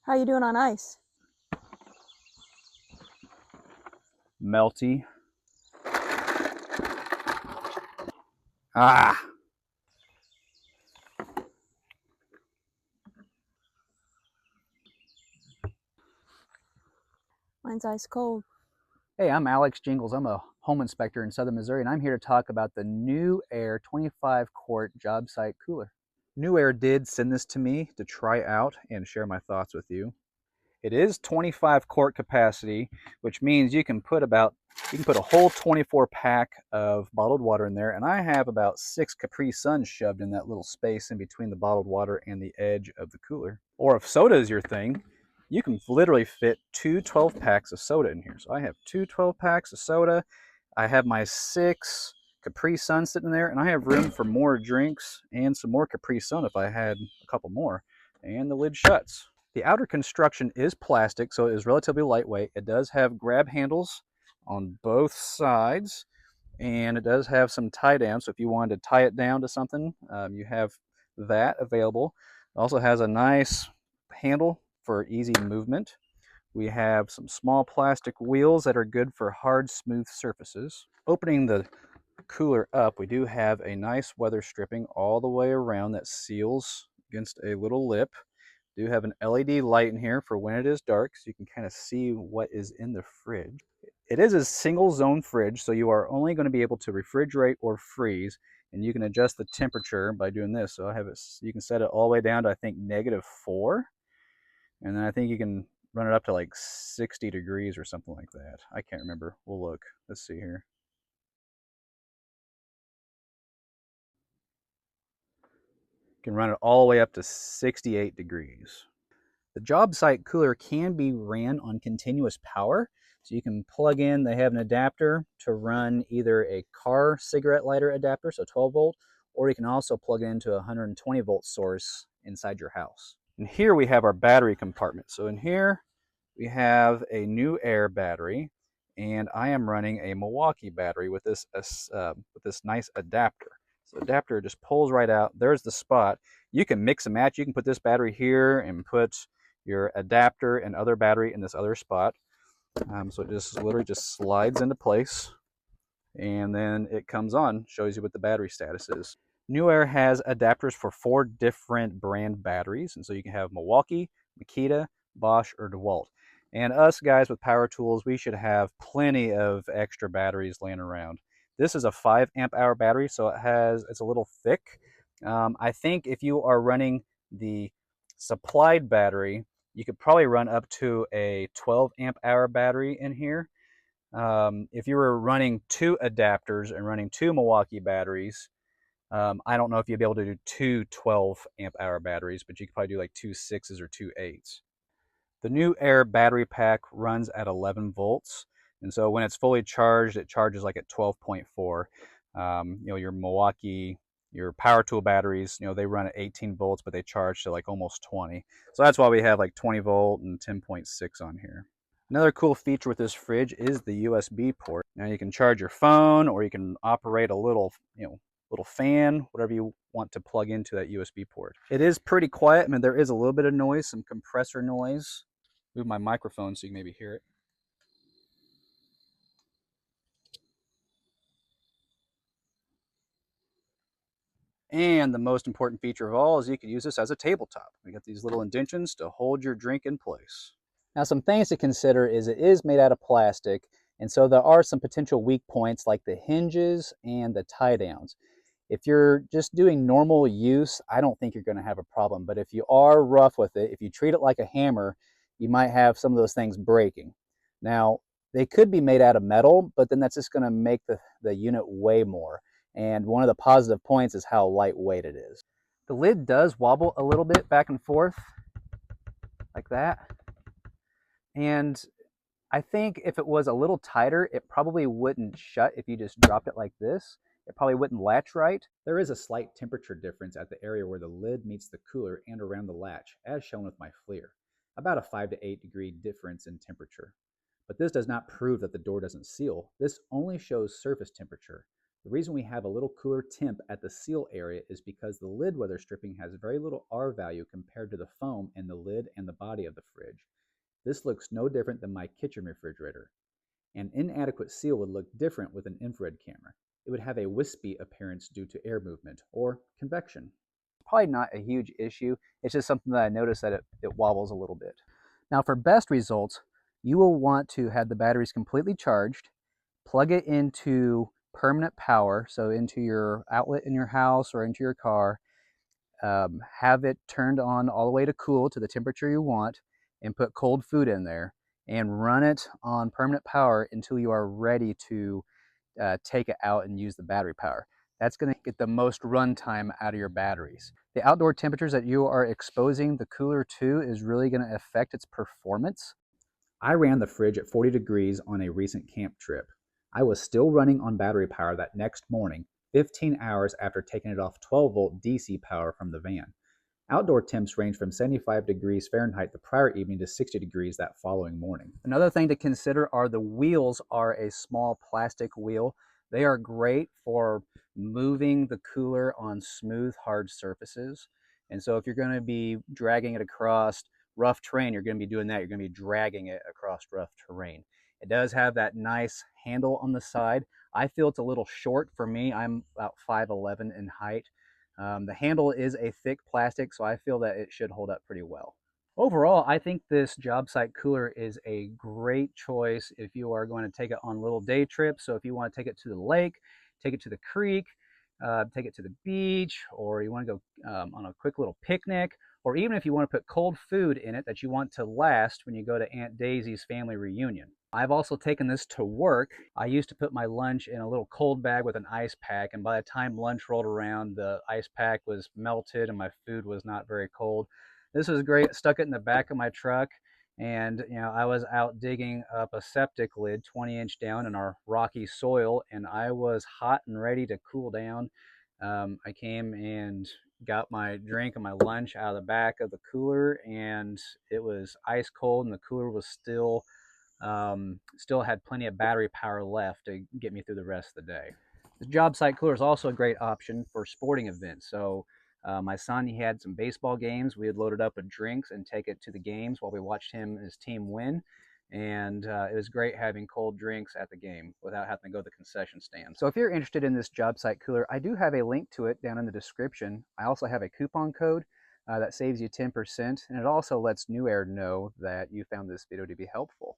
How you doing on ice? Melty. Ah! Mine's ice cold. Hey, I'm Alex Jingles. I'm a home inspector in Southern Missouri, and I'm here to talk about the Newair 25-quart Jobsite cooler. Newair did send this to me to try out and share my thoughts with you. It is 25-quart capacity, which means you can put a whole 24 pack of bottled water in there, and I have about 6 Capri Suns shoved in that little space in between the bottled water and the edge of the cooler. Or if soda is your thing, you can literally fit 2 12 packs of soda in here. So I have 2 12 packs of soda. I have my 6 Capri Sun sitting there, and I have room for more drinks and some more Capri Sun if I had a couple more. And the lid shuts. The outer construction is plastic, so it is relatively lightweight. It does have grab handles on both sides, and it does have some tie down. So if you wanted to tie it down to something, you have that available. It also has a nice handle for easy movement. We have some small plastic wheels that are good for hard, smooth surfaces. Opening the cooler up, we do have a nice weather stripping all the way around that seals against a little lip. We do have an LED light in here for when it is dark, so you can kind of see what is in the fridge. It is a single zone fridge, so you are only going to be able to refrigerate or freeze, and you can adjust the temperature by doing this. So I have it, you can set it all the way down to, I think, -4, and then I think you can run it up to like 60 degrees or something like that. I can't remember. We'll look. Let's see here. You can run it all the way up to 68 degrees. The Jobsite cooler can be ran on continuous power. So you can plug in, they have an adapter to run either a car cigarette lighter adapter, so 12 volt, or you can also plug it into a 120 volt source inside your house. And here we have our battery compartment. So in here we have a Newair battery, and I am running a Milwaukee battery with this nice adapter. So the adapter just pulls right out. There's the spot. You can mix and match. You can put this battery here and put your adapter and other battery in this other spot. So it just literally just slides into place, and then it comes on, shows you what the battery status is. Newair has adapters for 4 different brand batteries, and so you can have Milwaukee, Makita, Bosch, or DeWalt. And us guys with power tools, we should have plenty of extra batteries laying around. This is a 5 amp hour battery, so it's a little thick. I think if you are running the supplied battery, you could probably run up to a 12 amp hour battery in here. If you were running 2 adapters and running 2 Milwaukee batteries, I don't know if you'd be able to do 2 12 amp hour batteries, but you could probably do like 2 6s or 2 8s. The Newair battery pack runs at 11 volts, and so when it's fully charged, it charges like at 12.4. Your Milwaukee, your power tool batteries, they run at 18 volts, but they charge to like almost 20. So that's why we have like 20 volt and 10.6 on here. Another cool feature with this fridge is the USB port. Now you can charge your phone, or you can operate a little fan, whatever you want to plug into that USB port. It is pretty quiet. I mean, there is a little bit of noise, some compressor noise. Move my microphone so you can maybe hear it. And the most important feature of all is you can use this as a tabletop. We got these little indentions to hold your drink in place. Now, some things to consider is it is made out of plastic, and so there are some potential weak points like the hinges and the tie-downs. If you're just doing normal use, I don't think you're going to have a problem. But if you are rough with it, if you treat it like a hammer, you might have some of those things breaking. Now, they could be made out of metal, but then that's just going to make the unit weigh more. And one of the positive points is how lightweight it is. The lid does wobble a little bit back and forth like that. And I think if it was a little tighter, it probably wouldn't shut if you just dropped it like this. It probably wouldn't latch right. There is a slight temperature difference at the area where the lid meets the cooler and around the latch, as shown with my FLIR. About a 5 to 8 degree difference in temperature. But this does not prove that the door doesn't seal. This only shows surface temperature. The reason we have a little cooler temp at the seal area is because the lid weather stripping has very little R value compared to the foam in the lid and the body of the fridge. This looks no different than my kitchen refrigerator. An inadequate seal would look different with an infrared camera. It would have a wispy appearance due to air movement or convection. Probably not a huge issue. It's just something that I noticed that it wobbles a little bit. Now for best results, you will want to have the batteries completely charged, plug it into permanent power, so into your outlet in your house or into your car, have it turned on all the way to cool to the temperature you want, and put cold food in there, and run it on permanent power until you are ready to take it out and use the battery power. That's going to get the most runtime out of your batteries. The outdoor temperatures that you are exposing the cooler to is really going to affect its performance. I ran the fridge at 40 degrees on a recent camp trip. I was still running on battery power that next morning, 15 hours after taking it off 12-volt DC power from the van. Outdoor temps range from 75 degrees Fahrenheit the prior evening to 60 degrees that following morning. Another thing to consider are the wheels are a small plastic wheel. They are great for moving the cooler on smooth, hard surfaces. And so if you're going to be dragging it across rough terrain, you're going to be doing that. You're going to be dragging it across rough terrain. It does have that nice handle on the side. I feel it's a little short for me. I'm about 5'11" in height. The handle is a thick plastic, so I feel that it should hold up pretty well. Overall, I think this Jobsite cooler is a great choice if you are going to take it on little day trips. So if you want to take it to the lake, take it to the creek, take it to the beach, or you want to go on a quick little picnic, or even if you want to put cold food in it that you want to last when you go to Aunt Daisy's family reunion. I've also taken this to work. I used to put my lunch in a little cold bag with an ice pack, and by the time lunch rolled around, the ice pack was melted and my food was not very cold. This was great. Stuck it in the back of my truck, and I was out digging up a septic lid 20-inch down in our rocky soil, and I was hot and ready to cool down. I came and got my drink and my lunch out of the back of the cooler, and it was ice cold, and the cooler was still had plenty of battery power left to get me through the rest of the day. The Jobsite cooler is also a great option for sporting events. So my son, he had some baseball games. We had loaded up with drinks and take it to the games while we watched him and his team win. And it was great having cold drinks at the game without having to go to the concession stand. So if you're interested in this Jobsite cooler, I do have a link to it down in the description. I also have a coupon code that saves you 10%, and it also lets Newair know that you found this video to be helpful.